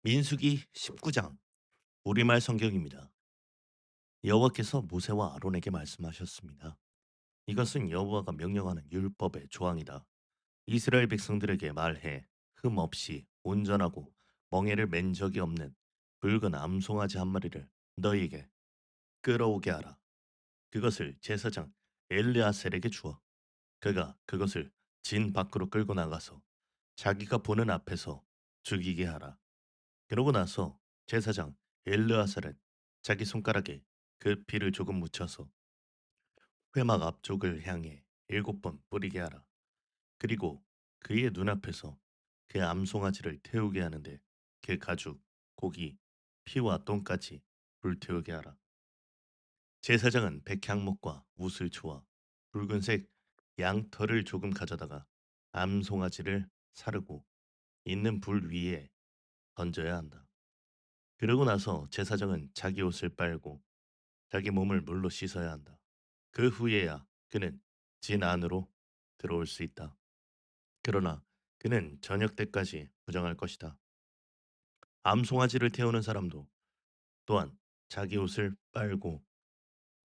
민수기 19장 우리말 성경입니다. 여호와께서 모세와 아론에게 말씀하셨습니다. 이것은 여호와가 명령하는 율법의 조항이다. 이스라엘 백성들에게 말해 흠 없이 온전하고 멍에를 맨 적이 없는 붉은 암송아지 한 마리를 너희에게 끌어오게 하라. 그것을 제사장 엘르아셀에게 주어 그가 그것을 진 밖으로 끌고 나가서 자기가 보는 앞에서 죽이게 하라. 그러고 나서 제사장 엘르아살은 자기 손가락에 그 피를 조금 묻혀서 회막 앞쪽을 향해 7번 뿌리게 하라. 그리고 그의 눈앞에서 그 암송아지를 태우게 하는데 그 가죽, 고기, 피와 똥까지 불태우게 하라. 제사장은 백향목과 우슬초와 붉은색 양털을 조금 가져다가 암송아지를 사르고 있는 불 위에 던져야 한다. 그러고 나서 제사장은 자기 옷을 빨고 자기 몸을 물로 씻어야 한다. 그 후에야 그는 진 안으로 들어올 수 있다. 그러나 그는 저녁 때까지 부정할 것이다. 암송아지를 태우는 사람도 또한 자기 옷을 빨고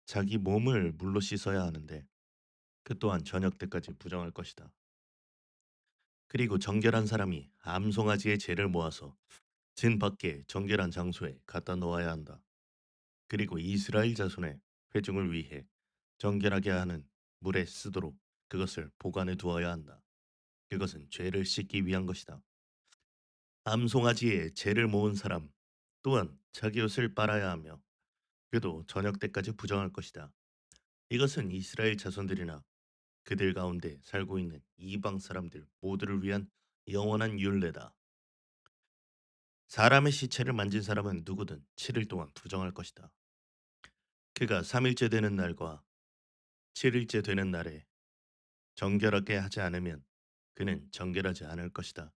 자기 몸을 물로 씻어야 하는데 그 또한 저녁 때까지 부정할 것이다. 그리고 정결한 사람이 암송아지의 재를 모아서 진 밖에 정결한 장소에 갖다 놓아야 한다. 그리고 이스라엘 자손의 회중을 위해 정결하게 하는 물에 쓰도록 그것을 보관해 두어야 한다. 그것은 죄를 씻기 위한 것이다. 암송아지에 죄를 모은 사람 또한 자기 옷을 빨아야 하며 그도 저녁 때까지 부정할 것이다. 이것은 이스라엘 자손들이나 그들 가운데 살고 있는 이방 사람들 모두를 위한 영원한 율례다. 사람의 시체를 만진 사람은 누구든 7일 동안 부정할 것이다. 그가 3일째 되는 날과 7일째 되는 날에 정결하게 하지 않으면 그는 정결하지 않을 것이다.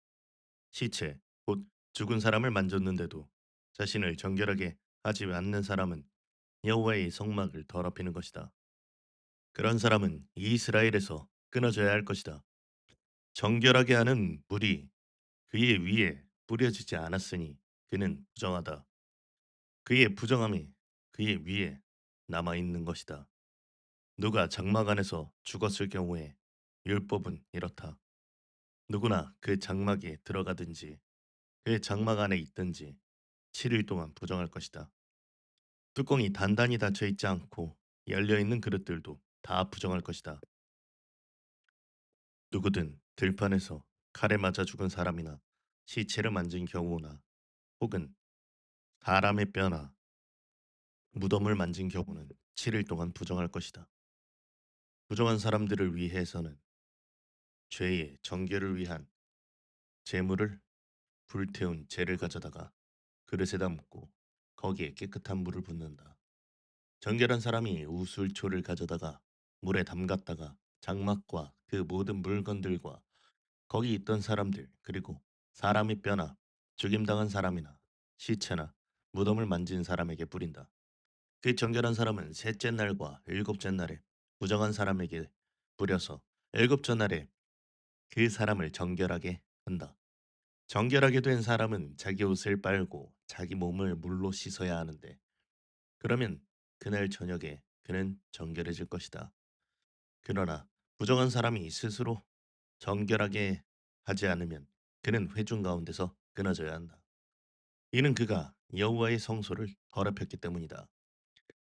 시체, 곧 죽은 사람을 만졌는데도 자신을 정결하게 하지 않는 사람은 여호와의 성막을 더럽히는 것이다. 그런 사람은 이스라엘에서 끊어져야 할 것이다. 정결하게 하는 물이 그의 위에 뿌려지지 않았으니 그는 부정하다. 그의 부정함이 그의 위에 남아 있는 것이다. 누가 장막 안에서 죽었을 경우에 율법은 이렇다. 누구나 그 장막에 들어가든지 그 장막 안에 있든지 7일 동안 부정할 것이다. 뚜껑이 단단히 닫혀 있지 않고 열려 있는 그릇들도 다 부정할 것이다. 누구든 들판에서 칼에 맞아 죽은 사람이나 시체를 만진 경우나 혹은 사람의 뼈나 무덤을 만진 경우는 7일 동안 부정할 것이다. 부정한 사람들을 위해서는 죄의 정결을 위한 제물을 불태운 재를 가져다가 그릇에 담고 거기에 깨끗한 물을 붓는다. 정결한 사람이 우슬초를 가져다가 물에 담갔다가 장막과 그 모든 물건들과 거기 있던 사람들 그리고 사람의 뼈나 죽임당한 사람이나 시체나 무덤을 만진 사람에게 뿌린다. 그 정결한 사람은 셋째 날과 일곱째 날에 부정한 사람에게 뿌려서 일곱째 날에 그 사람을 정결하게 한다. 정결하게 된 사람은 자기 옷을 빨고 자기 몸을 물로 씻어야 하는데 그러면 그날 저녁에 그는 정결해질 것이다. 그러나 부정한 사람이 스스로 정결하게 하지 않으면 그는 회중 가운데서 끊어져야 한다. 이는 그가 여호와의 성소를 더럽혔기 때문이다.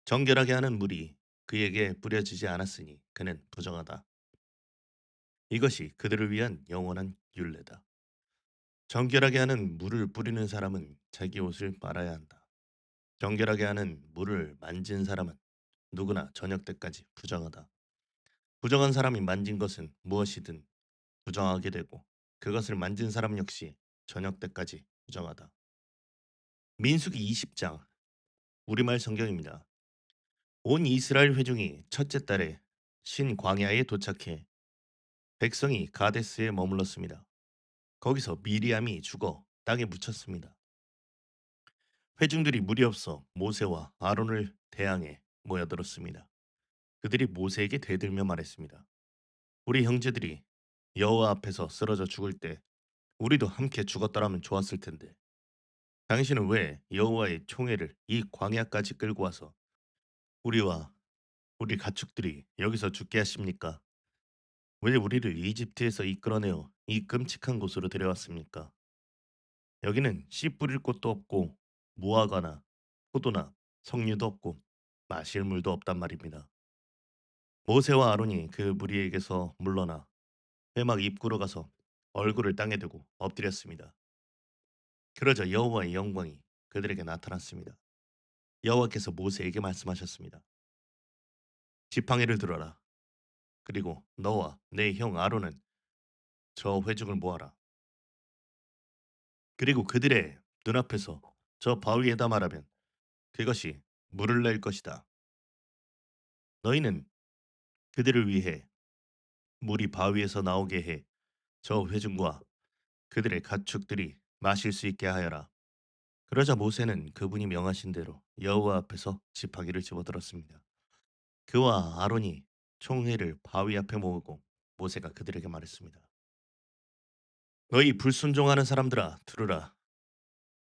정결하게 하는 물이 그에게 뿌려지지 않았으니 그는 부정하다. 이것이 그들을 위한 영원한 율례다. 정결하게 하는 물을 뿌리는 사람은 자기 옷을 빨아야 한다. 정결하게 하는 물을 만진 사람은 누구나 저녁 때까지 부정하다. 부정한 사람이 만진 것은 무엇이든 부정하게 되고 그것을 만진 사람 역시 저녁 때까지 부정하다. 민수기 20장 우리말 성경입니다. 온 이스라엘 회중이 첫째 달에 신 광야에 도착해 백성이 가데스에 머물렀습니다. 거기서 미리암이 죽어 땅에 묻혔습니다. 회중들이 무리 없어 모세와 아론을 대항해 모여들었습니다. 그들이 모세에게 대들며 말했습니다. 우리 형제들이 여호와 앞에서 쓰러져 죽을 때 우리도 함께 죽었더라면 좋았을 텐데 당신은 왜 여호와의 총회를 이 광야까지 끌고 와서 우리와 우리 가축들이 여기서 죽게 하십니까? 왜 우리를 이집트에서 이끌어내어 이 끔찍한 곳으로 데려왔습니까? 여기는 씨 뿌릴 곳도 없고 무화과나 포도나 석류도 없고 마실 물도 없단 말입니다. 모세와 아론이 그 무리에게서 물러나 회막 입구로 가서 얼굴을 땅에 대고 엎드렸습니다. 그러자 여호와의 영광이 그들에게 나타났습니다. 여호와께서 모세에게 말씀하셨습니다. 지팡이를 들어라. 그리고 너와 내 형 아론은 저 회중을 모아라. 그리고 그들의 눈앞에서 저 바위에다 말하면 그것이 물을 낼 것이다. 너희는 그들을 위해 물이 바위에서 나오게 해 저 회중과 그들의 가축들이 마실 수 있게 하여라. 그러자 모세는 그분이 명하신 대로 여호와 앞에서 지팡이를 집어들었습니다. 그와 아론이 총회를 바위 앞에 모으고 모세가 그들에게 말했습니다. 너희 불순종하는 사람들아 들으라.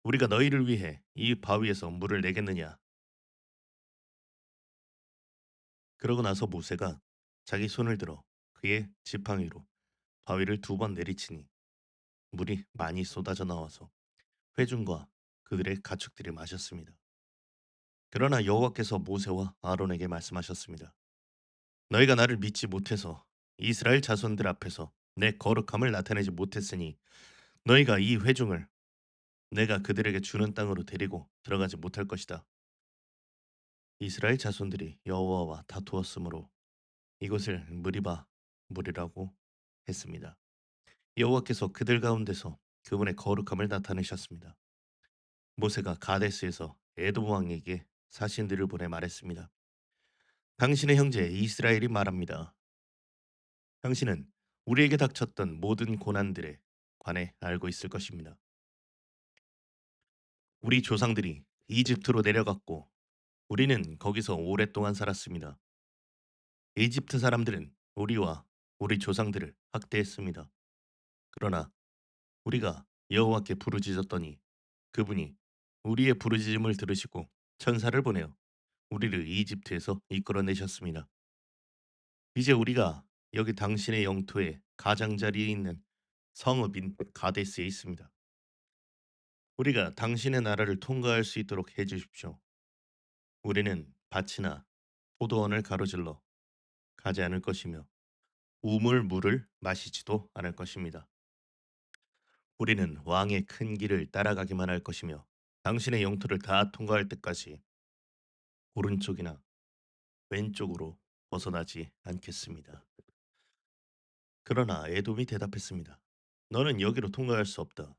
우리가 너희를 위해 이 바위에서 물을 내겠느냐. 그러고 나서 모세가 자기 손을 들어 그의 지팡이로 바위를 두 번 내리치니 물이 많이 쏟아져 나와서 회중과 그들의 가축들이 마셨습니다. 그러나 여호와께서 모세와 아론에게 말씀하셨습니다. 너희가 나를 믿지 못해서 이스라엘 자손들 앞에서 내 거룩함을 나타내지 못했으니 너희가 이 회중을 내가 그들에게 주는 땅으로 데리고 들어가지 못할 것이다. 이스라엘 자손들이 여호와와 다투었으므로 이곳을 무리바 물이라고 했습니다. 여호와께서 그들 가운데서 그분의 거룩함을 나타내셨습니다. 모세가 가데스에서 에돔 왕에게 사신들을 보내 말했습니다. 당신의 형제 이스라엘이 말합니다. 당신은 우리에게 닥쳤던 모든 고난들에 관해 알고 있을 것입니다. 우리 조상들이 이집트로 내려갔고 우리는 거기서 오랫동안 살았습니다. 이집트 사람들은 우리와 우리 조상들을 학대했습니다. 그러나 우리가 여호와께 부르짖었더니 그분이 우리의 부르짖음을 들으시고 천사를 보내어 우리를 이집트에서 이끌어내셨습니다. 이제 우리가 여기 당신의 영토의 가장자리에 있는 성읍인 가데스에 있습니다. 우리가 당신의 나라를 통과할 수 있도록 해주십시오. 우리는 밭이나 포도원을 가로질러 가지 않을 것이며 우물 물을 마시지도 않을 것입니다. 우리는 왕의 큰 길을 따라가기만 할 것이며 당신의 영토를 다 통과할 때까지 오른쪽이나 왼쪽으로 벗어나지 않겠습니다. 그러나 에돔이 대답했습니다. 너는 여기로 통과할 수 없다.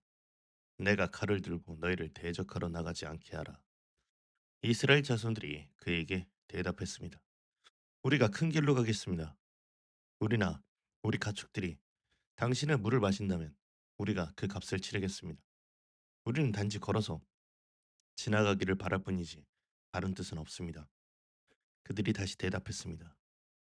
내가 칼을 들고 너희를 대적하러 나가지 않게 하라. 이스라엘 자손들이 그에게 대답했습니다. 우리가 큰 길로 가겠습니다. 우리나 우리 가축들이 당신의 물을 마신다면 우리가 그 값을 치르겠습니다. 우리는 단지 걸어서 지나가기를 바랄 뿐이지 다른 뜻은 없습니다. 그들이 다시 대답했습니다.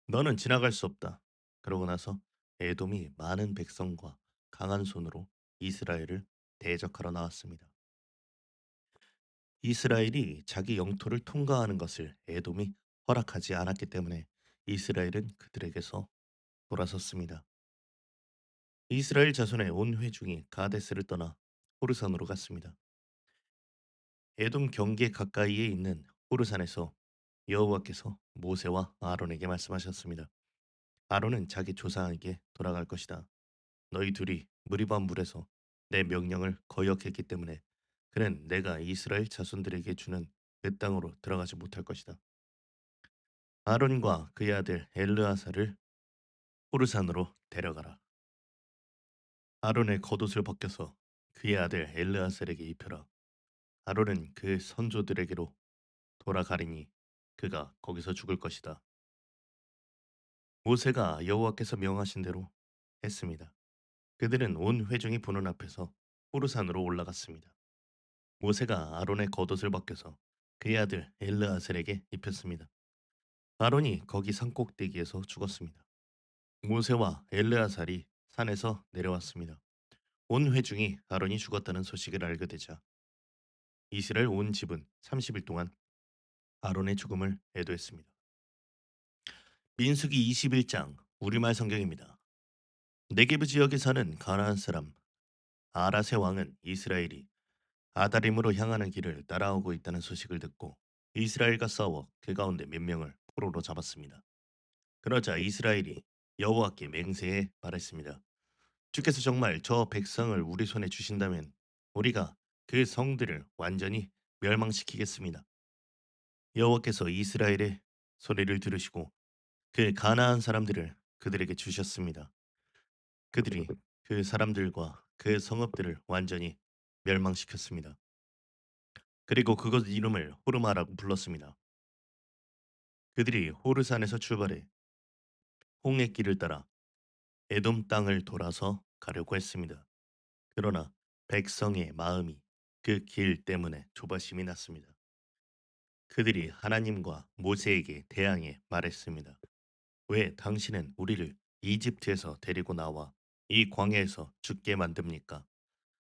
너는 지나갈 수 없다. 그러고 나서 에돔이 많은 백성과 강한 손으로 이스라엘을 대적하러 나왔습니다. 이스라엘이 자기 영토를 통과하는 것을 에돔이 허락하지 않았기 때문에 이스라엘은 그들에게서 돌아섰습니다. 이스라엘 자손의 온 회중이 가데스를 떠나 호르산으로 갔습니다. 에돔 경계 가까이에 있는 호르산에서 여호와께서 모세와 아론에게 말씀하셨습니다. 아론은 자기 조상에게 돌아갈 것이다. 너희 둘이 무리바 물에서 내 명령을 거역했기 때문에 그는 내가 이스라엘 자손들에게 주는 그 땅으로 들어가지 못할 것이다. 아론과 그의 아들 엘르아사를 호르산으로 데려가라. 아론의 겉옷을 벗겨서 그의 아들 엘르아살에게 입혀라. 아론은 그 선조들에게로 돌아가리니 그가 거기서 죽을 것이다. 모세가 여호와께서 명하신 대로 했습니다. 그들은 온 회중이 보는 앞에서 호르산으로 올라갔습니다. 모세가 아론의 겉옷을 벗겨서 그의 아들 엘르아셀에게 입혔습니다. 아론이 거기 산꼭대기에서 죽었습니다. 모세와 엘르아살이 산에서 내려왔습니다. 온 회중이 아론이 죽었다는 소식을 알게 되자 이스라엘 온 집은 30일 동안 아론의 죽음을 애도했습니다. 민수기 21장 우리말 성경입니다. 네게브 지역에 사는 가나안 사람 아라세 왕은 이스라엘이 아다림으로 향하는 길을 따라오고 있다는 소식을 듣고 이스라엘과 싸워 그 가운데 몇 명을 포로로 잡았습니다. 그러자 이스라엘이 여호와께 맹세해 말했습니다. 주께서 정말 저 백성을 우리 손에 주신다면 우리가 그 성들을 완전히 멸망시키겠습니다. 여호와께서 이스라엘의 소리를 들으시고 그 가나안 사람들을 그들에게 주셨습니다. 그들이 그 사람들과 그 성읍들을 완전히 멸망시켰습니다. 그리고 그곳 이름을 호르마라고 불렀습니다. 그들이 호르산에서 출발해 홍해 길을 따라 에돔 땅을 돌아서 가려고 했습니다. 그러나 백성의 마음이 그 길 때문에 조바심이 났습니다. 그들이 하나님과 모세에게 대항해 말했습니다. 왜 당신은 우리를 이집트에서 데리고 나와 이 광야에서 죽게 만듭니까?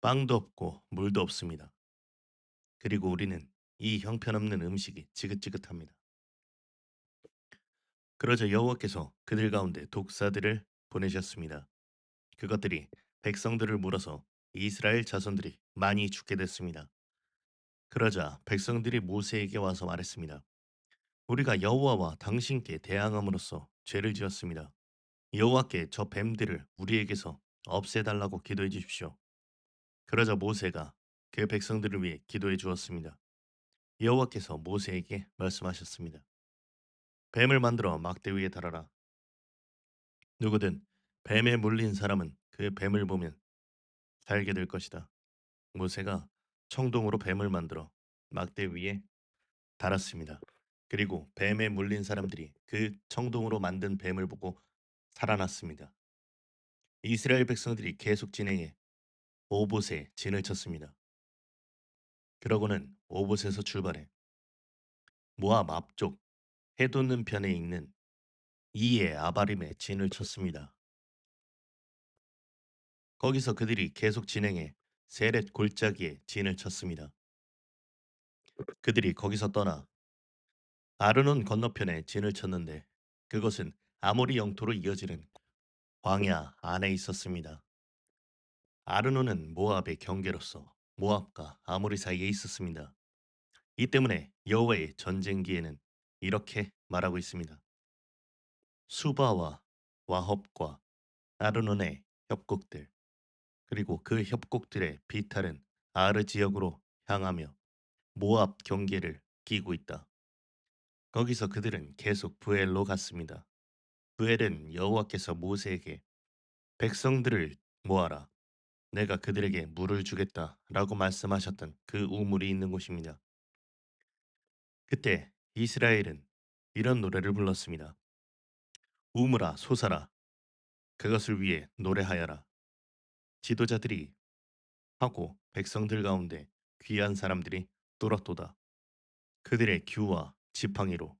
빵도 없고 물도 없습니다. 그리고 우리는 이 형편없는 음식이 지긋지긋합니다. 그러자 여호와께서 그들 가운데 독사들을 보내셨습니다. 그것들이 백성들을 물어서 이스라엘 자손들이 많이 죽게 됐습니다. 그러자 백성들이 모세에게 와서 말했습니다. 우리가 여호와와 당신께 대항함으로써 죄를 지었습니다. 여호와께 저 뱀들을 우리에게서 없애달라고 기도해 주십시오. 그러자 모세가 그 백성들을 위해 기도해 주었습니다. 여호와께서 모세에게 말씀하셨습니다. 뱀을 만들어 막대 위에 달아라. 누구든 뱀에 물린 사람은 그 뱀을 보면 살게 될 것이다. 모세가 청동으로 뱀을 만들어 막대 위에 달았습니다. 그리고 뱀에 물린 사람들이 그 청동으로 만든 뱀을 보고 살아났습니다. 이스라엘 백성들이 계속 진행해 오봇에 진을 쳤습니다. 그러고는 오봇에서 출발해 모압 앞쪽 해돋는 편에 있는 이에 아바림에 진을 쳤습니다. 거기서 그들이 계속 진행해 세렛 골짜기에 진을 쳤습니다. 그들이 거기서 떠나 아르논 건너편에 진을 쳤는데 그것은 아모리 영토로 이어지는 광야 안에 있었습니다. 아르논은 모압의 경계로서 모압과 아모리 사이에 있었습니다. 이 때문에 여호와의 전쟁기에는 이렇게 말하고 있습니다. 수바와 와헙과 아르논의 협곡들 그리고 그 협곡들의 비탈은 아르 지역으로 향하며 모압 경계를 끼고 있다. 거기서 그들은 계속 부엘로 갔습니다. 부엘은 여호와께서 모세에게 백성들을 모아라. 내가 그들에게 물을 주겠다라고 말씀하셨던 그 우물이 있는 곳입니다. 그때 이스라엘은 이런 노래를 불렀습니다. 우물아 솟아라. 그것을 위해 노래하여라. 지도자들이 하고 백성들 가운데 귀한 사람들이 뚫었도다. 그들의 규와 지팡이로.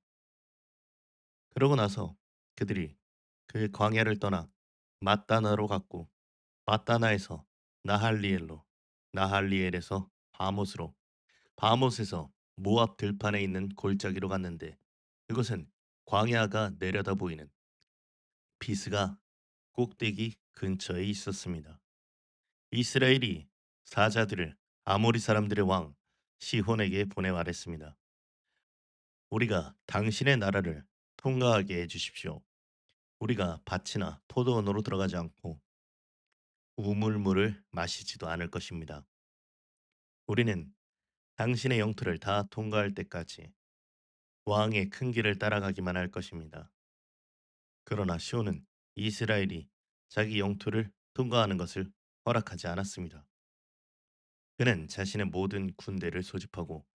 그러고 나서 그들이 그 광야를 떠나 맛다나로 갔고 맛다나에서 나할리엘로 나할리엘에서 바못으로 바못에서 모압 들판에 있는 골짜기로 갔는데 그것은 광야가 내려다 보이는 비스가 꼭대기 근처에 있었습니다. 이스라엘이 사자들을 아모리 사람들의 왕 시혼에게 보내 말했습니다. 우리가 당신의 나라를 통과하게 해주십시오. 우리가 밭이나 포도원으로 들어가지 않고 우물물을 마시지도 않을 것입니다. 우리는 당신의 영토를 다 통과할 때까지 왕의 큰 길을 따라가기만 할 것입니다. 그러나 시온은 이스라엘이 자기 영토를 통과하는 것을 허락하지 않았습니다. 그는 자신의 모든 군대를 소집하고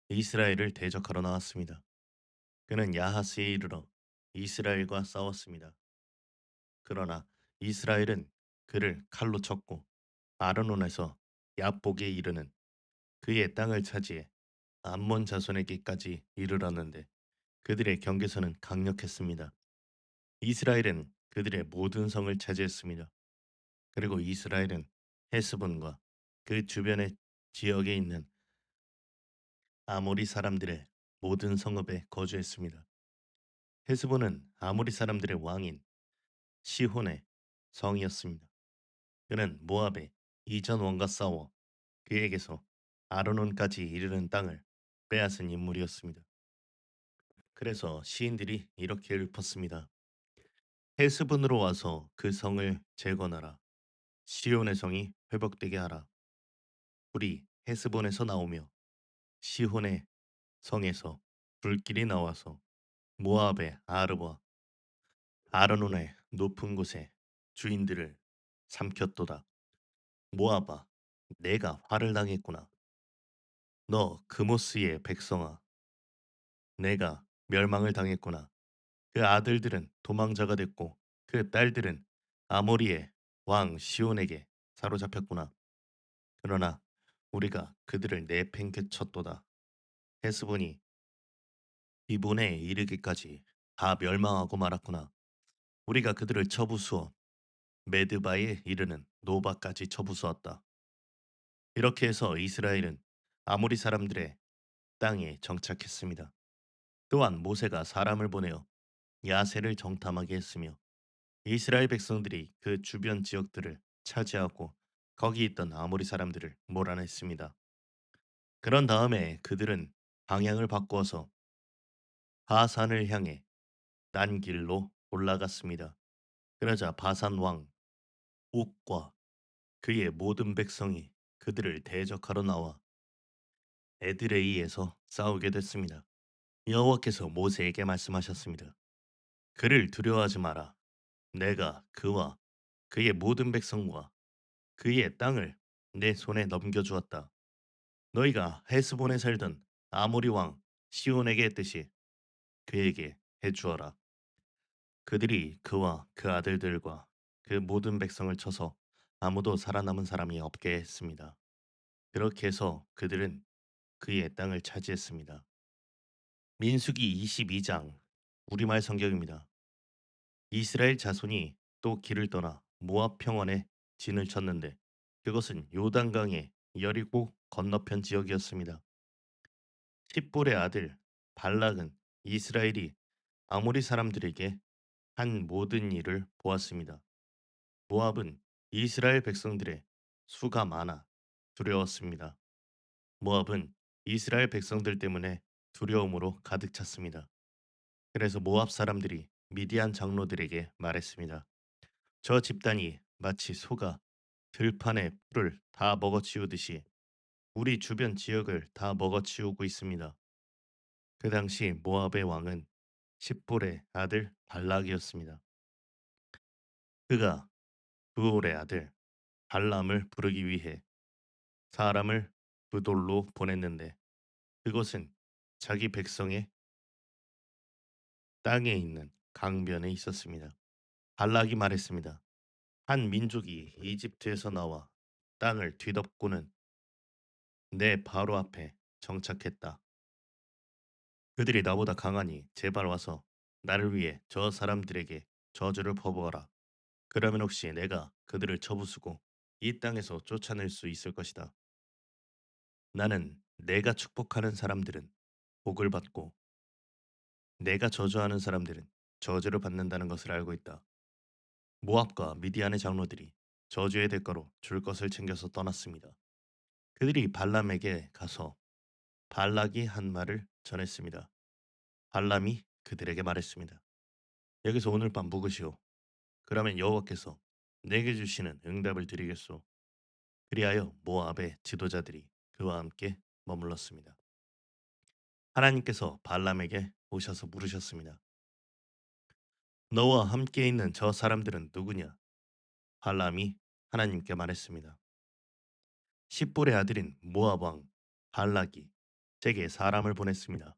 이스라엘을 대적하러 나왔습니다. 그는 야하스에 이르러 이스라엘과 싸웠습니다. 그러나 이스라엘은 그를 칼로 쳤고 아르논에서 야복에 이르는 그의 땅을 차지해 암몬 자손에게까지 이르렀는데 그들의 경계선은 강력했습니다. 이스라엘은 그들의 모든 성을 차지했습니다. 그리고 이스라엘은 헤스본과 그 주변의 지역에 있는 아모리 사람들의 모든 성읍에 거주했습니다. 헤스본은 아모리 사람들의 왕인 시혼의 성이었습니다. 그는 모압의 이전 왕과 싸워 그에게서 아르논까지 이르는 땅을 빼앗은 인물이었습니다. 그래서 시인들이 이렇게 읊었습니다. 헤스본으로 와서 그 성을 재건하라. 시온의 성이 회복되게 하라. 불이 헤스본에서 나오며 시혼의 성에서 불길이 나와서 모압의 아르와 아르논의 높은 곳에 주인들을 삼켰도다. 모압아, 내가 화를 당했구나. 너 그모스의 백성아, 내가 멸망을 당했구나. 그 아들들은 도망자가 됐고 그 딸들은 아모리의 왕 시온에게 사로잡혔구나. 그러나 우리가 그들을 내팽개쳤도다. 헤스본이 이본에 이르기까지 다 멸망하고 말았구나. 우리가 그들을 쳐부수어 메드바에 이르는 노바까지 쳐부수었다. 이렇게 해서 이스라엘은 아모리 사람들의 땅에 정착했습니다. 또한 모세가 사람을 보내어 야세를 정탐하게 했으며 이스라엘 백성들이 그 주변 지역들을 차지하고 거기 있던 아모리 사람들을 몰아냈습니다. 그런 다음에 그들은 방향을 바꾸어서 바산을 향해 딴 길로 올라갔습니다. 그러자 바산 왕 옥과 그의 모든 백성이 그들을 대적하러 나와 에드레이에서 싸우게 됐습니다. 여호와께서 모세에게 말씀하셨습니다. 그를 두려워하지 마라. 내가 그와 그의 모든 백성과 그의 땅을 내 손에 넘겨주었다. 너희가 헤스본에 살던 아모리 왕 시온에게 했듯이 그에게 해주어라. 그들이 그와 그 아들들과 그 모든 백성을 쳐서 아무도 살아남은 사람이 없게 했습니다. 그렇게 해서 그들은 그의 땅을 차지했습니다. 민수기 22장 우리말 성경입니다. 이스라엘 자손이 또 길을 떠나 모압 평원에 진을 쳤는데 그것은 요단강의 여리고 건너편 지역이었습니다. 십볼의 아들 발락은 이스라엘이 아모리 사람들에게 한 모든 일을 보았습니다. 모압은 이스라엘 백성들의 수가 많아 두려웠습니다. 모압은 이스라엘 백성들 때문에 두려움으로 가득 찼습니다. 그래서 모압 사람들이 미디안 장로들에게 말했습니다. 저 집단이 마치 소가 들판의 풀을 다 먹어치우듯이 우리 주변 지역을 다 먹어치우고 있습니다. 그 당시 모압의 왕은 십볼의 아들 발락이었습니다. 그가 부올의 아들 발람을 부르기 위해 사람을 그돌로 보냈는데 그것은 자기 백성의 땅에 있는 강변에 있었습니다. 발락이 말했습니다. 한 민족이 이집트에서 나와 땅을 뒤덮고는 내 바로 앞에 정착했다. 그들이 나보다 강하니 제발 와서 나를 위해 저 사람들에게 저주를 퍼부어라. 그러면 혹시 내가 그들을 쳐부수고 이 땅에서 쫓아낼 수 있을 것이다. 나는 내가 축복하는 사람들은 복을 받고 내가 저주하는 사람들은 저주를 받는다는 것을 알고 있다. 모압과 미디안의 장로들이 저주의 대가로 줄 것을 챙겨서 떠났습니다. 그들이 발람에게 가서 발락이 한 말을 전했습니다. 발람이 그들에게 말했습니다. 여기서 오늘 밤 묵으시오. 그러면 여호와께서 내게 주시는 응답을 드리겠소. 그리하여 모압의 지도자들이 그와 함께 머물렀습니다. 하나님께서 발람에게 오셔서 물으셨습니다. 너와 함께 있는 저 사람들은 누구냐? 발람이 하나님께 말했습니다. 십볼의 아들인 모압 왕 발락이 제게 사람을 보냈습니다.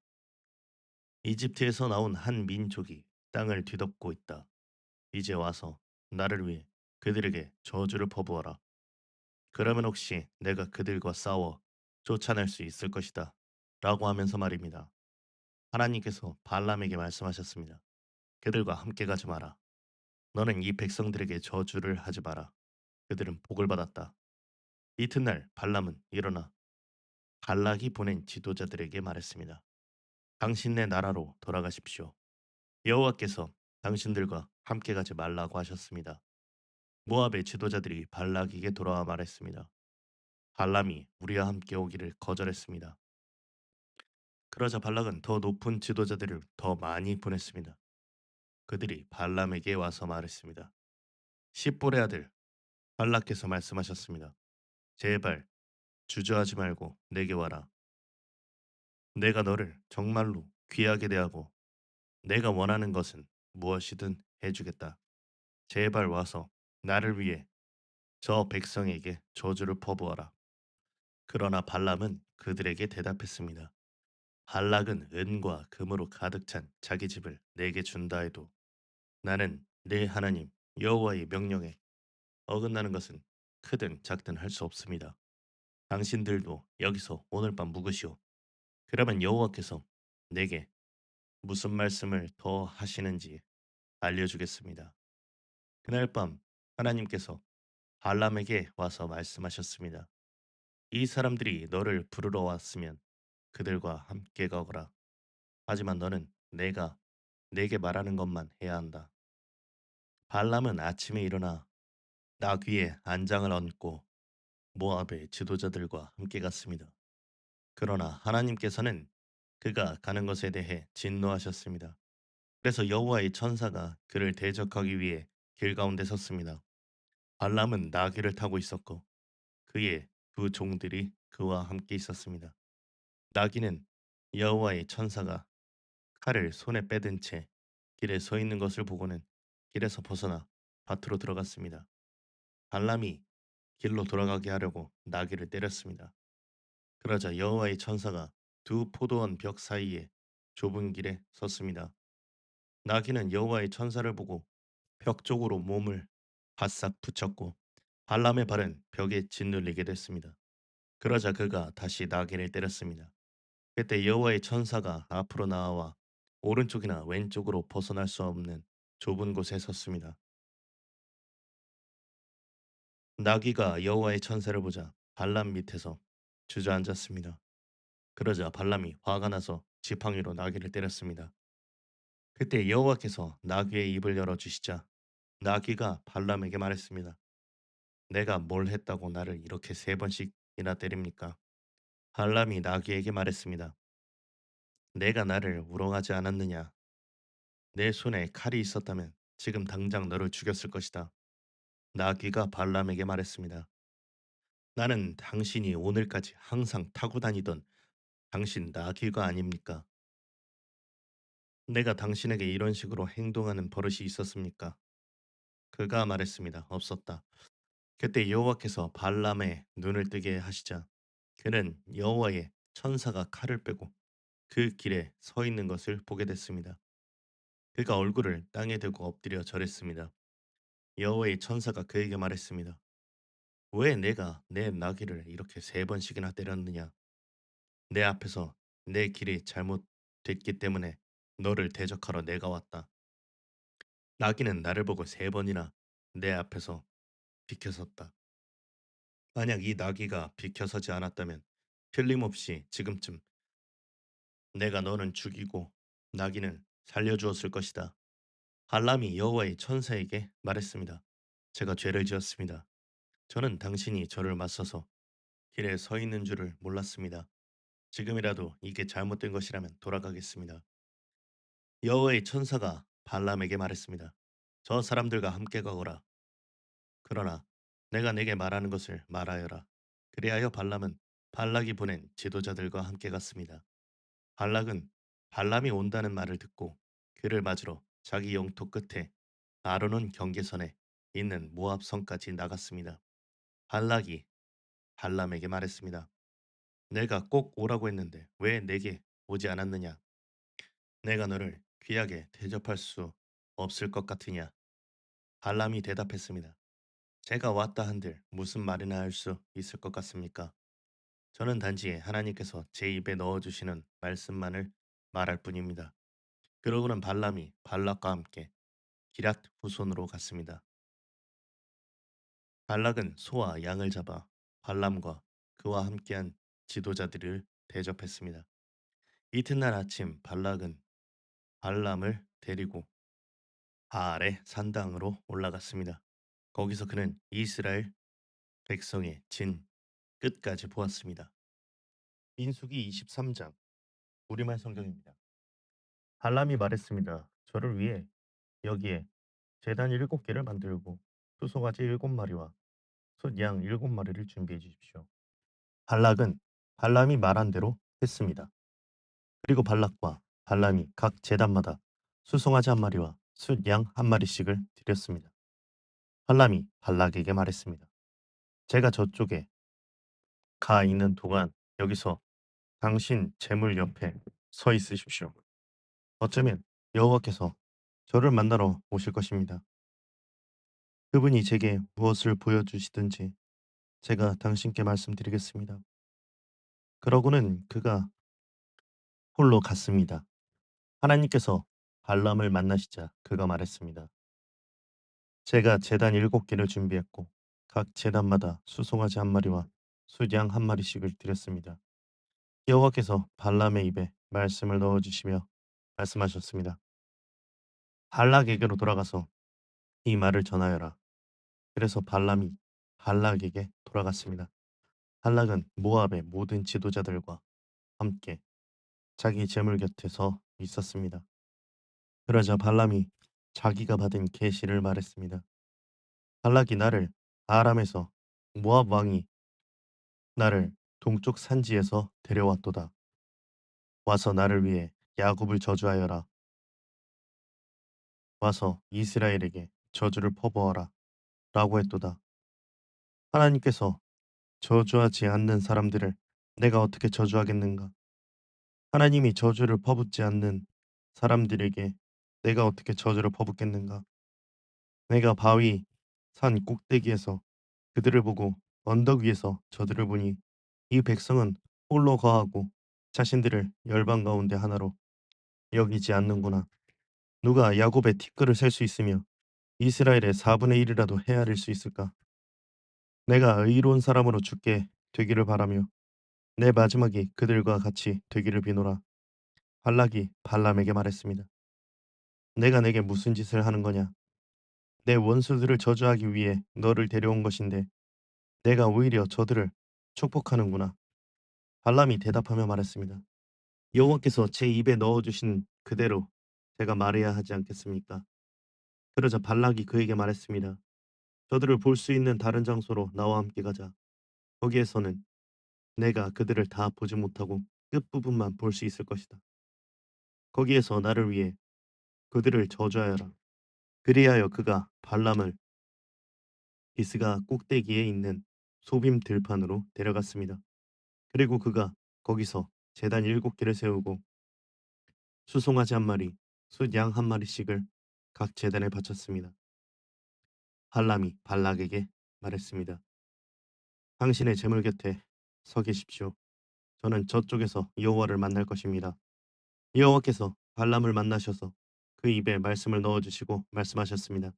이집트에서 나온 한 민족이 땅을 뒤덮고 있다. 이제 와서 나를 위해 그들에게 저주를 퍼부어라. 그러면 혹시 내가 그들과 싸워 쫓아낼 수 있을 것이다. 라고 하면서 말입니다. 하나님께서 발람에게 말씀하셨습니다. 그들과 함께 가지 마라. 너는 이 백성들에게 저주를 하지 마라. 그들은 복을 받았다. 이튿날 발람은 일어나 발락이 보낸 지도자들에게 말했습니다. 당신네 나라로 돌아가십시오. 여호와께서 당신들과 함께 가지 말라고 하셨습니다. 모압의 지도자들이 발락에게 돌아와 말했습니다. 발람이 우리와 함께 오기를 거절했습니다. 그러자 발락은 더 높은 지도자들을 더 많이 보냈습니다. 그들이 발람에게 와서 말했습니다. 십볼의 아들 발락께서 말씀하셨습니다. 제발 주저하지 말고 내게 와라. 내가 너를 정말로 귀하게 대하고 내가 원하는 것은 무엇이든 해주겠다. 제발 와서 나를 위해 저 백성에게 저주를 퍼부어라. 그러나 발람은 그들에게 대답했습니다. 발락은 은과 금으로 가득 찬 자기 집을 내게 준다 해도 나는 내 하나님 여호와의 명령에 어긋나는 것은 크든 작든 할 수 없습니다. 당신들도 여기서 오늘 밤 묵으시오. 그러면 여호와께서 내게 무슨 말씀을 더 하시는지 알려주겠습니다. 그날 밤 하나님께서 발람에게 와서 말씀하셨습니다. 이 사람들이 너를 부르러 왔으면 그들과 함께 가거라. 하지만 너는 내가 내게 말하는 것만 해야 한다. 발람은 아침에 일어나 나귀에 안장을 얹고 모압의 지도자들과 함께 갔습니다. 그러나 하나님께서는 그가 가는 것에 대해 진노하셨습니다. 그래서 여호와의 천사가 그를 대적하기 위해 길 가운데 섰습니다. 발람은 나귀를 타고 있었고 그의 두 종들이 그와 함께 있었습니다. 나귀는 여호와의 천사가 칼을 손에 빼든 채 길에 서 있는 것을 보고는 길에서 벗어나 밭으로 들어갔습니다. 발람이 길로 돌아가게 하려고 나귀를 때렸습니다. 그러자 여호와의 천사가 두 포도원 벽 사이에 좁은 길에 섰습니다. 나귀는 여호와의 천사를 보고 벽 쪽으로 몸을 바싹 붙였고 발람의 발은 벽에 짓눌리게 됐습니다. 그러자 그가 다시 나귀를 때렸습니다. 그때 여호와의 천사가 앞으로 나와 오른쪽이나 왼쪽으로 벗어날 수 없는 좁은 곳에 섰습니다. 나귀가 여호와의 천사를 보자 발람 밑에서 주저앉았습니다. 그러자 발람이 화가 나서 지팡이로 나귀를 때렸습니다. 그때 여호와께서 나귀의 입을 열어 주시자 나귀가 발람에게 말했습니다. 내가 뭘 했다고 나를 이렇게 세 번씩이나 때립니까? 발람이 나귀에게 말했습니다. 내가 나를 우롱하지 않았느냐? 내 손에 칼이 있었다면 지금 당장 너를 죽였을 것이다. 나귀가 발람에게 말했습니다. 나는 당신이 오늘까지 항상 타고 다니던 당신 나귀가 아닙니까? 내가 당신에게 이런 식으로 행동하는 버릇이 있었습니까? 그가 말했습니다. 없었다. 그때 여호와께서 발람의 눈을 뜨게 하시자 그는 여호와의 천사가 칼을 빼고 그 길에 서 있는 것을 보게 됐습니다. 그가 얼굴을 땅에 대고 엎드려 절했습니다. 여호와의 천사가 그에게 말했습니다. 왜 내가 내 나귀를 이렇게 세 번씩이나 때렸느냐? 내 앞에서 내 길이 잘못됐기 때문에 너를 대적하러 내가 왔다. 나귀는 나를 보고 세 번이나 내 앞에서 비켜섰다. 만약 이 나귀가 비켜서지 않았다면 틀림없이 지금쯤 내가 너는 죽이고 나귀는 살려주었을 것이다. 발람이 여호와의 천사에게 말했습니다. 제가 죄를 지었습니다. 저는 당신이 저를 맞서서 길에 서 있는 줄을 몰랐습니다. 지금이라도 이게 잘못된 것이라면 돌아가겠습니다. 여호와의 천사가 발람에게 말했습니다. 저 사람들과 함께 가거라. 그러나 내가 내게 말하는 것을 말하여라. 그리하여 발람은 발락이 보낸 지도자들과 함께 갔습니다. 발락은 발람이 온다는 말을 듣고 그를 맞으러 자기 영토 끝에 아르논 경계선에 있는 모압 성까지 나갔습니다. 발락이 발람에게 말했습니다. 내가 꼭 오라고 했는데 왜 내게 오지 않았느냐? 내가 너를 귀하게 대접할 수 없을 것 같으냐? 발람이 대답했습니다. 제가 왔다 한들 무슨 말이나 할 수 있을 것 같습니까? 저는 단지 하나님께서 제 입에 넣어주시는 말씀만을 말할 뿐입니다. 그러고는 발람이 발락과 함께 기랏 후손으로 갔습니다. 발락은 소와 양을 잡아 발람과 그와 함께한 지도자들을 대접했습니다. 이튿날 아침 발락은 발람을 데리고 바알의 산당으로 올라갔습니다. 거기서 그는 이스라엘 백성의 진 끝까지 보았습니다. 민수기 23장 우리말 성경입니다. 발람이 말했습니다. 저를 위해 여기에 제단 7개를 만들고 수송아지 7마리와 숫양 7마리를 준비해 주십시오. 발락은 발람이 말한 대로 했습니다. 그리고 발락과 발람이 각 제단마다 수송아지 한 마리와 숫양 한 마리씩을 드렸습니다. 발람이 발락에게 말했습니다. 제가 저쪽에 가 있는 동안 여기서 당신 재물 옆에 서 있으십시오. 어쩌면 여호와께서 저를 만나러 오실 것입니다. 그분이 제게 무엇을 보여주시든지 제가 당신께 말씀드리겠습니다. 그러고는 그가 홀로 갔습니다. 하나님께서 발람을 만나시자 그가 말했습니다. 제가 제단 7개를 준비했고 각 제단마다 수송아지 한 마리와 숫양 한 마리씩을 드렸습니다. 여호와께서 발람의 입에 말씀을 넣어주시며 말씀하셨습니다. 발락에게로 돌아가서 이 말을 전하여라. 그래서 발람이 발락에게 돌아갔습니다. 발락은 모압의 모든 지도자들과 함께 자기 재물 곁에 서 있었습니다. 그러자 발람이 자기가 받은 계시를 말했습니다. 발락이 나를 아람에서 모압 왕이 나를 동쪽 산지에서 데려왔도다. 와서 나를 위해 야곱을 저주하여라. 와서 이스라엘에게 저주를 퍼부어라. 라고 했도다. 하나님께서 저주하지 않는 사람들을 내가 어떻게 저주하겠는가? 하나님이 저주를 퍼붓지 않는 사람들에게 내가 어떻게 저주를 퍼붓겠는가? 내가 바위 산 꼭대기에서 그들을 보고 언덕 위에서 저들을 보니 이 백성은 홀로 거하고 자신들을 열방 가운데 하나로 여기지 않는구나. 누가 야곱의 티끌을 셀 수 있으며 이스라엘의 4분의 1이라도 헤아릴 수 있을까? 내가 의로운 사람으로 죽게 되기를 바라며 내 마지막이 그들과 같이 되기를 비노라. 발락이 발람에게 말했습니다. 내가 내게 무슨 짓을 하는 거냐? 내 원수들을 저주하기 위해 너를 데려온 것인데 내가 오히려 저들을 축복하는구나. 발람이 대답하며 말했습니다. 여호와께서 제 입에 넣어주신 그대로 제가 말해야 하지 않겠습니까? 그러자 발락이 그에게 말했습니다. 저들을 볼 수 있는 다른 장소로 나와 함께 가자. 거기에서는 내가 그들을 다 보지 못하고 끝부분만 볼 수 있을 것이다. 거기에서 나를 위해 그들을 저주하여라. 그리하여 그가 발람을 비스가 꼭대기에 있는 소빔 들판으로 데려갔습니다. 그리고 그가 거기서 제단 7개를 세우고 수송아지 한 마리, 숫양 한 마리씩을 각 제단에 바쳤습니다. 발람이 발락에게 말했습니다. 당신의 재물 곁에 서 계십시오. 저는 저쪽에서 여호와를 만날 것입니다. 여호와께서 발람을 만나셔서 그 입에 말씀을 넣어주시고 말씀하셨습니다.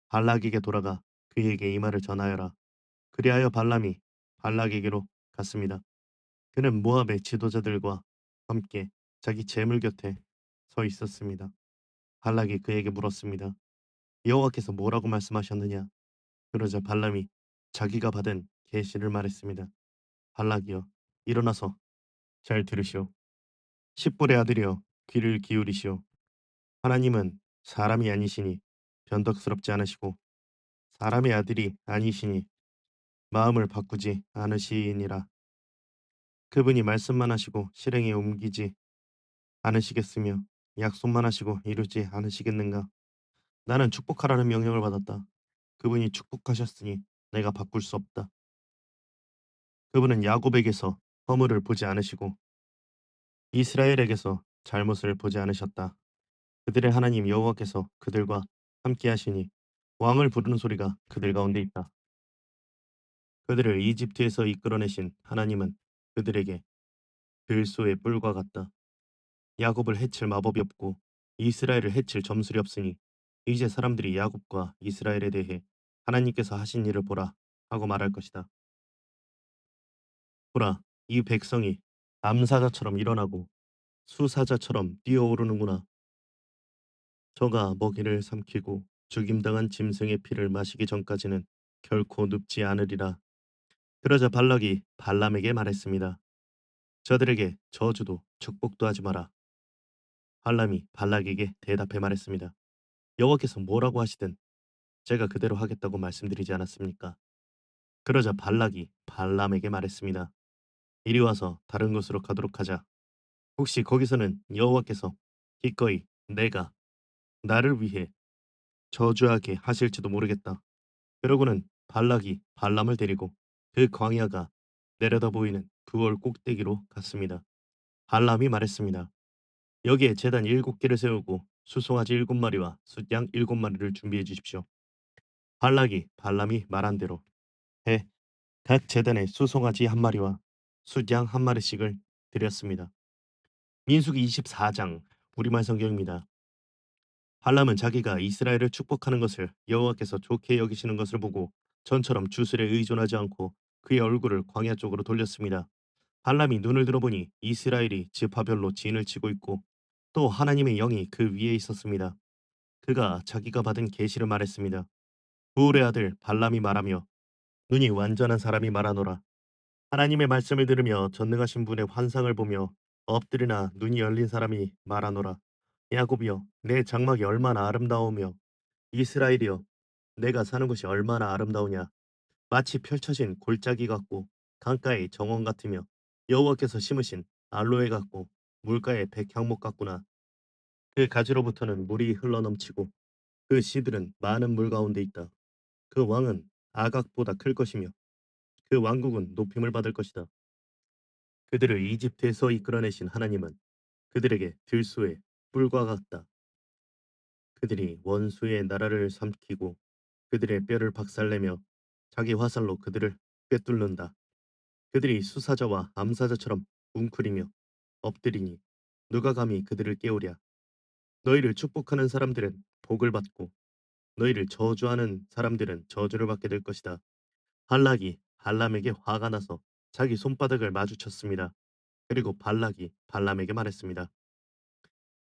발락에게 돌아가 그에게 이 말을 전하여라. 그리하여 발람이 발락에게로 갔습니다. 그는 모압의 지도자들과 함께 자기 재물 곁에 서 있었습니다. 발락이 그에게 물었습니다. 여호와께서 뭐라고 말씀하셨느냐? 그러자 발람이 자기가 받은 계시를 말했습니다. 발락이여 일어나서 잘 들으시오. 십볼의 아들이여 귀를 기울이시오. 하나님은 사람이 아니시니 변덕스럽지 않으시고 사람의 아들이 아니시니 마음을 바꾸지 않으시니라. 그분이 말씀만 하시고 실행에 옮기지 않으시겠으며 약속만 하시고 이루지 않으시겠는가? 나는 축복하라는 명령을 받았다. 그분이 축복하셨으니 내가 바꿀 수 없다. 그분은 야곱에게서 허물을 보지 않으시고 이스라엘에게서 잘못을 보지 않으셨다. 그들의 하나님 여호와께서 그들과 함께 하시니 왕을 부르는 소리가 그들 가운데 있다. 그들을 이집트에서 이끌어내신 하나님은 그들에게 들소의 뿔과 같다. 야곱을 해칠 마법이 없고 이스라엘을 해칠 점술이 없으니 이제 사람들이 야곱과 이스라엘에 대해 하나님께서 하신 일을 보라 하고 말할 것이다. 보라, 이 백성이 암사자처럼 일어나고 수사자처럼 뛰어오르는구나. 저가 먹이를 삼키고 죽임당한 짐승의 피를 마시기 전까지는 결코 눕지 않으리라. 그러자 발락이 발람에게 말했습니다. 저들에게 저주도 축복도 하지 마라. 발람이 발락에게 대답해 말했습니다. 여호와께서 뭐라고 하시든 제가 그대로 하겠다고 말씀드리지 않았습니까? 그러자 발락이 발람에게 말했습니다. 이리 와서 다른 곳으로 가도록 하자. 혹시 거기서는 여호와께서 기꺼이 내가 나를 위해 저주하게 하실지도 모르겠다. 그러고는 발락이 발람을 데리고 그 광야가 내려다 보이는 그월 꼭대기로 갔습니다. 발람이 말했습니다. 여기에 제단 7개를 세우고 수송아지 7마리와 숫양 7마리를 준비해 주십시오. 발락이 발람이 말한 대로 해 각 제단에 수송아지 한 마리와 숫양 한 마리씩을 드렸습니다. 민수기 24장 우리말 성경입니다. 발람은 자기가 이스라엘을 축복하는 것을 여호와께서 좋게 여기시는 것을 보고 전처럼 주술에 의존하지 않고 그의 얼굴을 광야 쪽으로 돌렸습니다. 발람이 눈을 들어보니 이스라엘이 지파별로 진을 치고 있고 또 하나님의 영이 그 위에 있었습니다. 그가 자기가 받은 계시를 말했습니다. 부울의 아들 발람이 말하며 눈이 완전한 사람이 말하노라. 하나님의 말씀을 들으며 전능하신 분의 환상을 보며 엎드리나 눈이 열린 사람이 말하노라. 야곱이여 내 장막이 얼마나 아름다우며 이스라엘이여 내가 사는 곳이 얼마나 아름다우냐. 마치 펼쳐진 골짜기 같고 강가의 정원 같으며 여호와께서 심으신 알로에 같고 물가의 백향목 같구나. 그 가지로부터는 물이 흘러넘치고 그 씨들은 많은 물 가운데 있다. 그 왕은 아각보다 클 것이며 그 왕국은 높임을 받을 것이다. 그들을 이집트에서 이끌어내신 하나님은 그들에게 들소의 뿔과 같다. 그들이 원수의 나라를 삼키고 그들의 뼈를 박살내며 자기 화살로 그들을 꿰뚫는다. 그들이 수사자와 암사자처럼 웅크리며 엎드리니 누가 감히 그들을 깨우랴. 너희를 축복하는 사람들은 복을 받고 너희를 저주하는 사람들은 저주를 받게 될 것이다. 발락이 발람에게 화가 나서 자기 손바닥을 마주쳤습니다. 그리고 발락이 발람에게 말했습니다.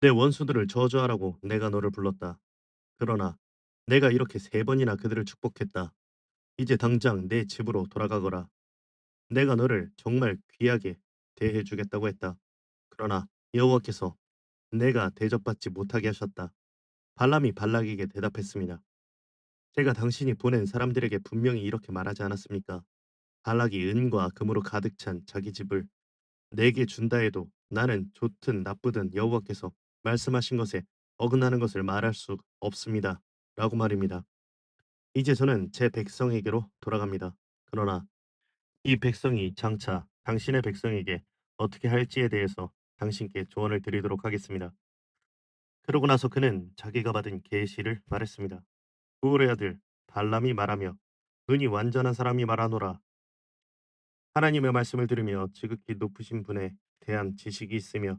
내 원수들을 저주하라고 내가 너를 불렀다. 그러나 내가 이렇게 3번이나 그들을 축복했다. 이제 당장 내 집으로 돌아가거라. 내가 너를 정말 귀하게 대해주겠다고 했다. 그러나 여호와께서 내가 대접받지 못하게 하셨다. 발람이 발락에게 대답했습니다. 제가 당신이 보낸 사람들에게 분명히 이렇게 말하지 않았습니까? 발락이 은과 금으로 가득 찬 자기 집을 내게 준다 해도 나는 좋든 나쁘든 여호와께서 말씀하신 것에 어긋나는 것을 말할 수 없습니다. 라고 말입니다. 이제 저는 제 백성에게로 돌아갑니다. 그러나 이 백성이 장차 당신의 백성에게 어떻게 할지에 대해서 당신께 조언을 드리도록 하겠습니다. 그러고 나서 그는 자기가 받은 계시를 말했습니다. 부울의 아들 발람이 말하며 눈이 완전한 사람이 말하노라. 하나님의 말씀을 들으며 지극히 높으신 분에 대한 지식이 있으며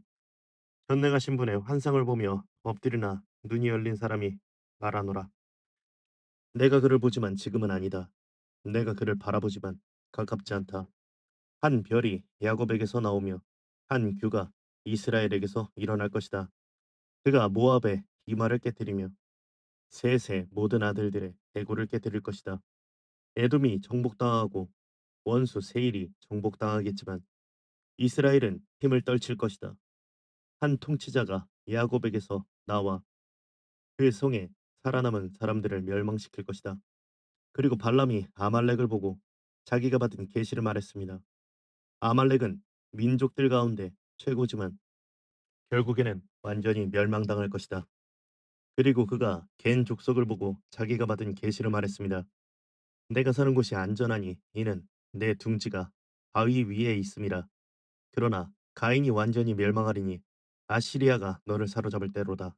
전능하신 분의 환상을 보며 엎드리나 눈이 열린 사람이 말하노라. 내가 그를 보지만 지금은 아니다. 내가 그를 바라보지만 가깝지 않다. 한 별이 야곱에게서 나오며 한 규가 이스라엘에게서 일어날 것이다. 그가 모압의 이마를 깨뜨리며 셋의 모든 아들들의 대구를 깨뜨릴 것이다. 에돔이 정복당하고 원수 세일이 정복당하겠지만 이스라엘은 힘을 떨칠 것이다. 한 통치자가 야곱에게서 나와 그 성에 살아남은 사람들을 멸망시킬 것이다. 그리고 발람이 아말렉을 보고 자기가 받은 계시를 말했습니다. 아말렉은 민족들 가운데 최고지만 결국에는 완전히 멸망당할 것이다. 그리고 그가 겐 족속을 보고 자기가 받은 계시를 말했습니다. 내가 사는 곳이 안전하니 이는 내 둥지가 바위 위에 있음이라. 그러나 가인이 완전히 멸망하리니 아시리아가 너를 사로잡을 때로다.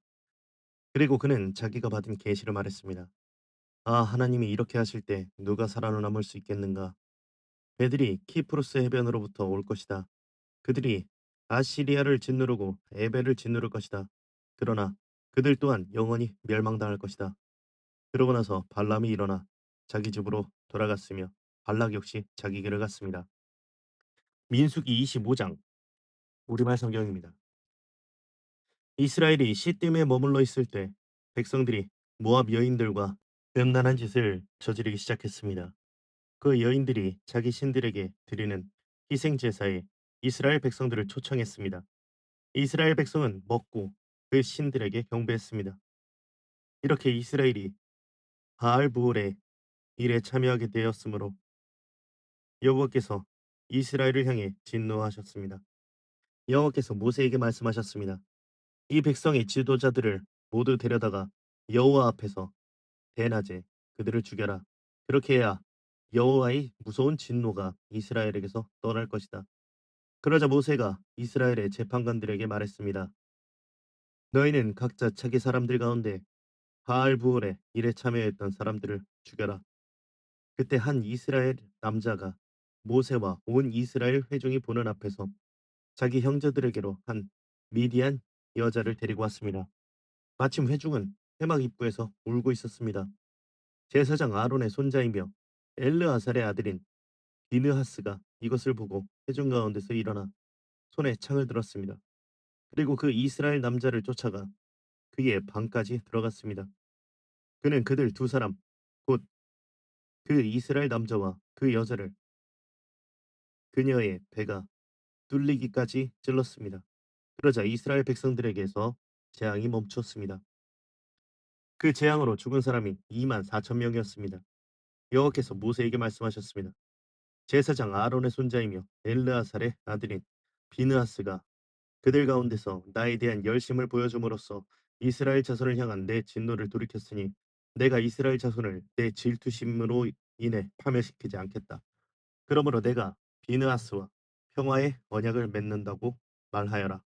그리고 그는 자기가 받은 계시를 말했습니다. 아, 하나님이 이렇게 하실 때 누가 살아남을 수 있겠는가? 배들이 키프로스 해변으로부터 올 것이다. 그들이 아시리아를 짓누르고 에벨을 짓누를 것이다. 그러나 그들 또한 영원히 멸망당할 것이다. 그러고 나서 발람이 일어나 자기 집으로 돌아갔으며 발락 역시 자기 길을 갔습니다. 민수기 25장 우리말 성경입니다. 이스라엘이 시딤에 머물러 있을 때 백성들이 모압 여인들과 음란한 짓을 저지르기 시작했습니다. 그 여인들이 자기 신들에게 드리는 희생 제사에 이스라엘 백성들을 초청했습니다. 이스라엘 백성은 먹고 그 신들에게 경배했습니다. 이렇게 이스라엘이 바알 부올의 일에 참여하게 되었으므로 여호와께서 이스라엘을 향해 진노하셨습니다. 여호와께서 모세에게 말씀하셨습니다. 이 백성의 지도자들을 모두 데려다가 여호와 앞에서 대낮에 그들을 죽여라. 그렇게 해야 여호와의 무서운 진노가 이스라엘에게서 떠날 것이다. 그러자 모세가 이스라엘의 재판관들에게 말했습니다. 너희는 각자 자기 사람들 가운데 바알 부올의 일에 참여했던 사람들을 죽여라. 그때 한 이스라엘 남자가 모세와 온 이스라엘 회중이 보는 앞에서 자기 형제들에게로 한 미디안 여자를 데리고 왔습니다. 마침 회중은 회막 입구에서 울고 있었습니다. 제사장 아론의 손자이며 엘르아살의 아들인 비느하스가 이것을 보고 회중 가운데서 일어나 손에 창을 들었습니다. 그리고 그 이스라엘 남자를 쫓아가 그의 방까지 들어갔습니다. 그는 그들 두 사람 곧 그 이스라엘 남자와 그 여자를 그녀의 배가 뚫리기까지 찔렀습니다. 그러자 이스라엘 백성들에게서 재앙이 멈추었습니다. 그 재앙으로 죽은 사람이 2만 4천 명이었습니다. 여호와께서 모세에게 말씀하셨습니다. 제사장 아론의 손자이며 엘르아살의 아들인 비느하스가 그들 가운데서 나에 대한 열심을 보여줌으로써 이스라엘 자손을 향한 내 진노를 돌이켰으니 내가 이스라엘 자손을 내 질투심으로 인해 파멸시키지 않겠다. 그러므로 내가 비느하스와 평화의 언약을 맺는다고 말하여라.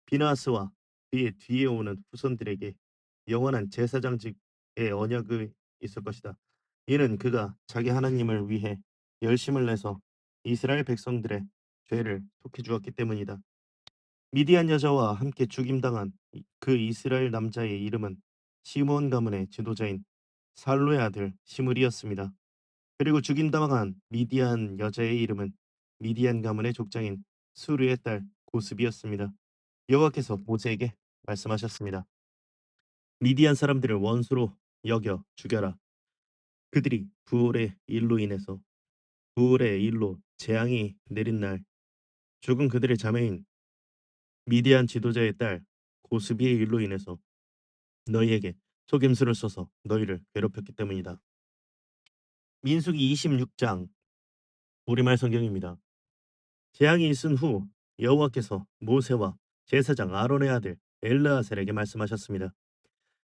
비느하스와 그의 뒤에 오는 후손들에게 영원한 제사장직의 언약이 있을 것이다. 이는 그가 자기 하나님을 위해 열심을 내서 이스라엘 백성들의 죄를 속해 주었기 때문이다. 미디안 여자와 함께 죽임당한 그 이스라엘 남자의 이름은 시므온 가문의 지도자인 살로의 아들 시므리였습니다. 그리고 죽임당한 미디안 여자의 이름은 미디안 가문의 족장인 수르의 딸 고스비였습니다. 여호와께서 모세에게 말씀하셨습니다. 미디안 사람들을 원수로 여겨 죽여라. 그들이 부올의 일로 인해서 부올의 일로 재앙이 내린 날 죽은 그들의 자매인 미디안 지도자의 딸 고스비의 일로 인해서 너희에게 속임수를 써서 너희를 괴롭혔기 때문이다. 민수기 26장 우리말 성경입니다. 재앙이 있은 후 여호와께서 모세와 제사장 아론의 아들 엘르아셀에게 말씀하셨습니다.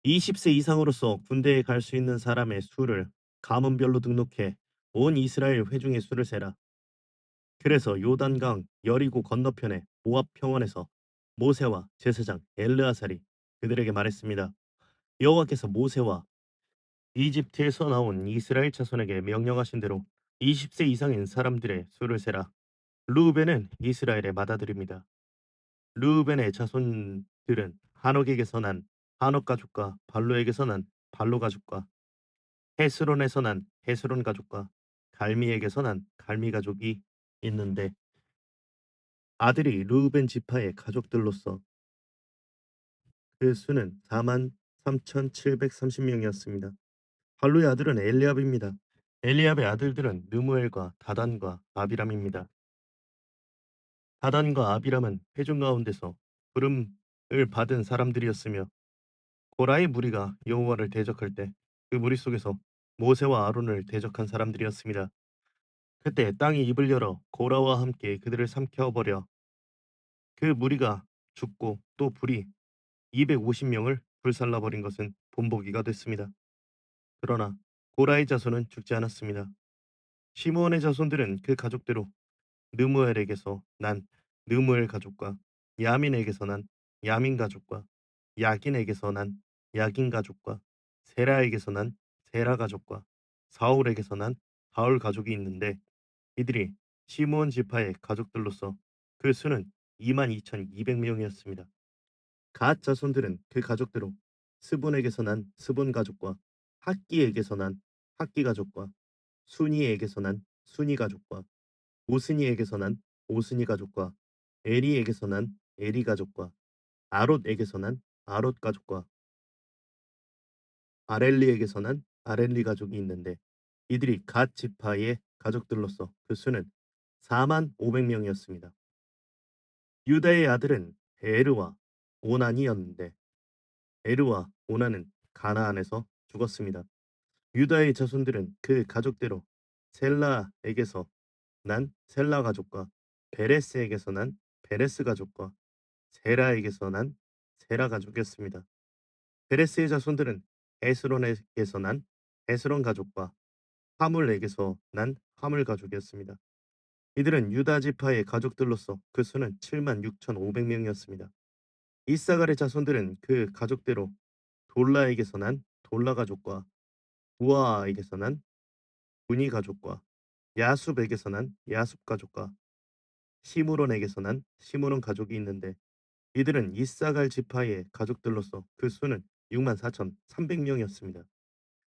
20세 이상으로서 군대에 갈 수 있는 사람의 수를 가문별로 등록해 온 이스라엘 회중의 수를 세라. 그래서 요단강 여리고 건너편의 모압 평원에서 모세와 제사장 엘르아살이 그들에게 말했습니다. 여호와께서 모세와 이집트에서 나온 이스라엘 자손에게 명령하신 대로 20세 이상인 사람들의 수를 세라. 르우벤은 이스라엘의 맏아들입니다. 르우벤의 자손들은 한옥에게서 난 한옥 가족과 발로에게서 난 발로 가족과 헤스론에서 난 헤스론 가족과 갈미에게서 난 갈미 가족이 있는데 아들이 르우벤 지파의 가족들로서 그 수는 4만 3,730명이었습니다. 발루의 아들은 엘리압입니다. 엘리압의 아들들은 느무엘과 다단과 아비람입니다. 다단과 아비람은 회중 가운데서 부름을 받은 사람들이었으며 고라의 무리가 여호와를 대적할 때 그 무리 속에서 모세와 아론을 대적한 사람들이었습니다. 그때 땅이 입을 열어 고라와 함께 그들을 삼켜버려 그 무리가 죽고 또 불이 250명을 불살라버린 것은 본보기가 됐습니다. 그러나 고라의 자손은 죽지 않았습니다. 시므온의 자손들은 그 가족대로 느무엘에게서 난 느무엘 가족과 야민에게서 난 야민 가족과 야긴에게서 난 야긴 가족과 세라에게서 난 세라 가족과 사울에게서 난 사울 가족이 있는데 이들이 시므온 지파의 가족들로서 그 수는 22,200명이었습니다. 갓 자손들은 그 가족대로 스본에게서 난 스본 가족과 학기에게서 난 학기 가족과 순이에게서 난 순이 가족과 오스니에게서 난 오스니 가족과 에리에게서 난 에리 가족과 아롯에게서 난 아롯 가족과 아렐리에게서 난 아렐리 가족이 있는데 이들이 갓 지파의 가족들로서 그 수는 4만 500명이었습니다. 유다의 아들은 에르와 오난이었는데 에르와 오난은 가나안에서 죽었습니다. 유다의 자손들은 그 가족대로 셀라에게서 난 셀라 가족과 베레스에게서 난 베레스 가족과 세라에게서 난 세라 가족이었습니다. 베레스의 자손들은 에스론에게서 난 에스론 가족과 하물에게서 난 하물 가족이었습니다. 이들은 유다 지파의 가족들로서 그 수는 7만 6,500명이었습니다. 이사갈의 자손들은 그 가족대로 돌라에게서 난 돌라 가족과 우아에게서 난 분이 가족과 야숲에게서 난 야숲 가족과 시므론에게서 난 시므론 가족이 있는데 이들은 이사갈 지파의 가족들로서 그 수는 6만 4,300명이었습니다.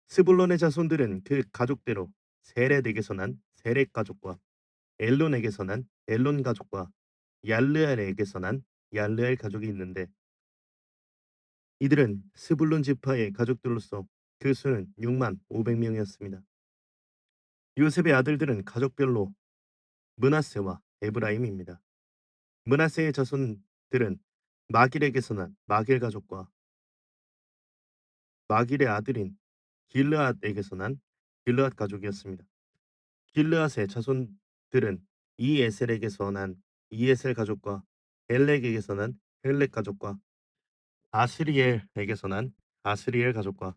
스불론의 자손들은 그 가족대로 세렛에게서 난 세렛 가족과 엘론에게서 난 엘론 가족과 얄르알에게서 난 얄르알 가족이 있는데 이들은 스불론 지파의 가족들로서 그 수는 6만 500명이었습니다. 요셉의 아들들은 가족별로 므낫세와 에브라임입니다. 므낫세의 자손들은 마길에게서 난 마길 가족과 마길의 아들인 길르앗에게서 난 길르앗 가족이었습니다. 길르앗의 자손들은 이에셀에게서 난 이에셀 가족과 헬렉에게서 난 헬렉 가족과 아스리엘에게서 난 아스리엘 가족과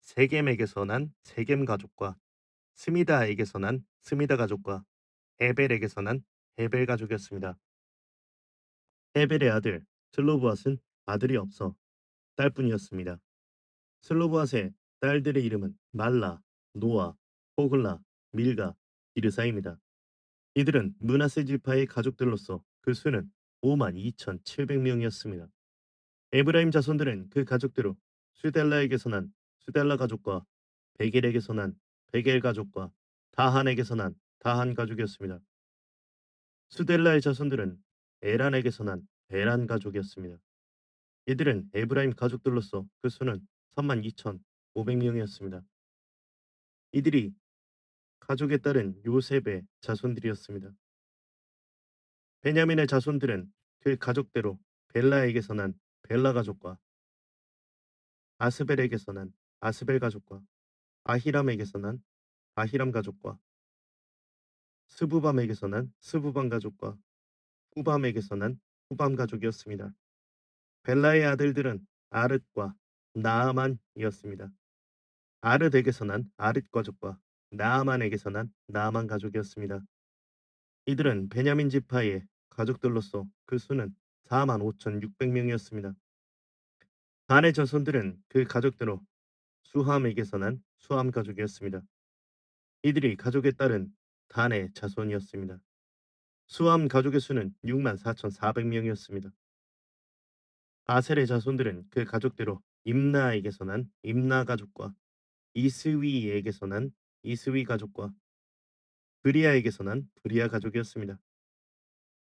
세겜에게서 난 세겜 가족과 스미다에게서 난 스미다 가족과 헤벨에게서 난 헤벨 가족이었습니다. 헤벨의 아들 슬로브앗은 아들이 없어 딸뿐이었습니다. 슬로브앗의 딸들의 이름은 말라, 노아, 호글라, 밀가, 비르사입니다. 이들은 므낫세 지파의 가족들로서 그 수는 5만 2,700명이었습니다. 에브라임 자손들은 그 가족대로 수델라에게서 난 수델라 가족과 베겔에게서 난 베겔 가족과 다한에게서 난 다한 가족이었습니다. 수델라의 자손들은 에란에게서 난 에란 가족이었습니다. 이들은 에브라임 가족들로서 그 수는 3만 2,500명이었습니다. 이들이 가족에 따른 요셉의 자손들이었습니다. 베냐민의 자손들은 그 가족대로 벨라에게서 난 벨라 가족과 아스벨에게서 난 아스벨 가족과 아히람에게서 난 아히람 가족과 스부밤에게서 난 스부밤 가족과 후밤에게서 난 후밤 가족이었습니다. 벨라의 아들들은 아르과 나아만이었습니다. 아르덱에서 난 아르 가족과 나아만에게서 난 나아만 가족이었습니다. 이들은 베냐민 지파의 가족들로서 그 수는 4만 5,600명이었습니다. 단의 자손들은 그 가족대로 수함에게서 난 수함 가족이었습니다. 이들이 가족에 따른 단의 자손이었습니다. 수함 가족의 수는 6만 4,400명이었습니다. 아셀의 자손들은 그 가족대로 임나에게서 난 임나 가족과 이스위에게서 난 이스위 가족과 브리아에게서 난 브리아 가족이었습니다.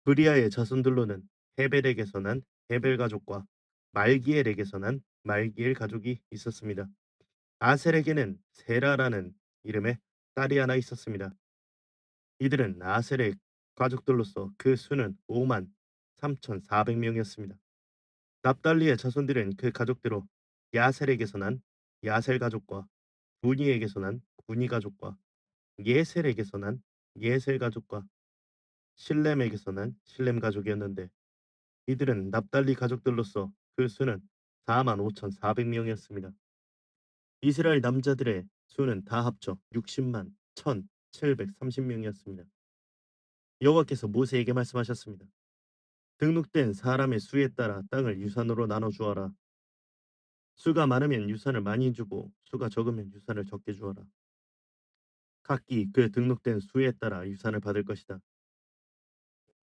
브리아의 자손들로는 헤벨에게서 난 헤벨 가족과 말기엘에게서 난 말기엘 가족이 있었습니다. 아셀에게는 세라라는 이름의 딸이 하나 있었습니다. 이들은 아셀의 가족들로서 그 수는 5만 3,400명이었습니다. 납달리의 자손들은 그 가족대로 야셀에게서 난 야셀 가족과 구니에게서 난 구니 가족과 예셀에게서 난 예셀 가족과 실렘에게서 난 실렘 가족이었는데 이들은 납달리 가족들로서 그 수는 4만 5,400명이었습니다. 이스라엘 남자들의 수는 다 합쳐 60만 1,730명이었습니다. 여호와께서 모세에게 말씀하셨습니다. 등록된 사람의 수에 따라 땅을 유산으로 나눠 주어라. 수가 많으면 유산을 많이 주고 수가 적으면 유산을 적게 주어라. 각기 그 등록된 수에 따라 유산을 받을 것이다.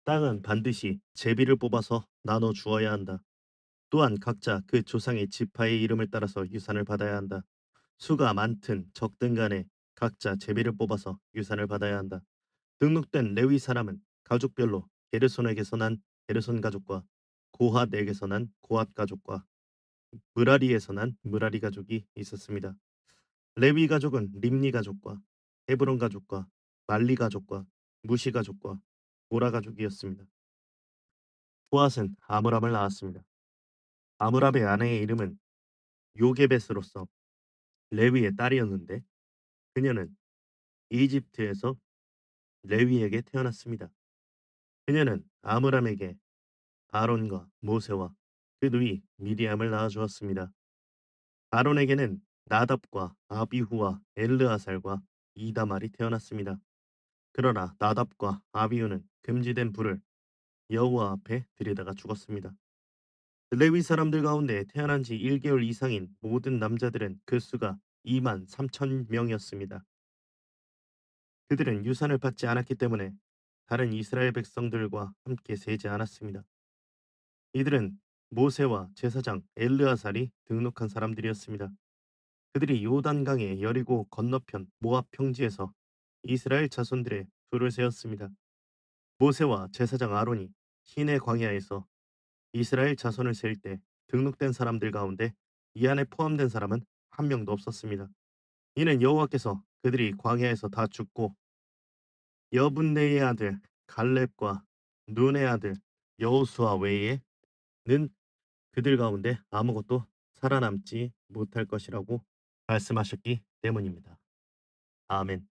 땅은 반드시 제비를 뽑아서 나눠 주어야 한다. 또한 각자 그 조상의 지파의 이름을 따라서 유산을 받아야 한다. 수가 많든 적든 간에 각자 제비를 뽑아서 유산을 받아야 한다. 등록된 레위 사람은 가족별로 게르손에게서 난 게르손 가족과 고핫에게서 난 고핫 가족과 므라리에서 난 므라리 가족이 있었습니다. 레위 가족은 림니 가족과 헤브론 가족과 말리 가족과 무시 가족과 보라 가족이었습니다. 보앗은 아므람을 낳았습니다. 아므람의 아내의 이름은 요게베스로서 레위의 딸이었는데 그녀는 이집트에서 레위에게 태어났습니다. 그녀는 아므람에게 아론과 모세와 그 누이 미리암을 낳아주었습니다. 아론에게는 나답과 아비후와 엘르아살과 이다말이 태어났습니다. 그러나 나답과 아비후는 금지된 불을 여호와 앞에 들이다가 죽었습니다. 레위 사람들 가운데 태어난 지 1개월 이상인 모든 남자들은 그 수가 2만 3천 명이었습니다. 그들은 유산을 받지 않았기 때문에 다른 이스라엘 백성들과 함께 세지 않았습니다. 이들은 모세와 제사장 엘르아살이 등록한 사람들이었습니다. 그들이 요단강의 여리고 건너편 모압 평지에서 이스라엘 자손들의 수를 세웠습니다. 모세와 제사장 아론이 시내 광야에서 이스라엘 자손을 세울 때 등록된 사람들 가운데 이 안에 포함된 사람은 한 명도 없었습니다. 이는 여호와께서 그들이 광야에서 다 죽고 여분네의 아들 갈렙과 눈의 아들 여호수아 외에는 그들 가운데 아무것도 살아남지 못할 것이라고 말씀하셨기 때문입니다. 아멘.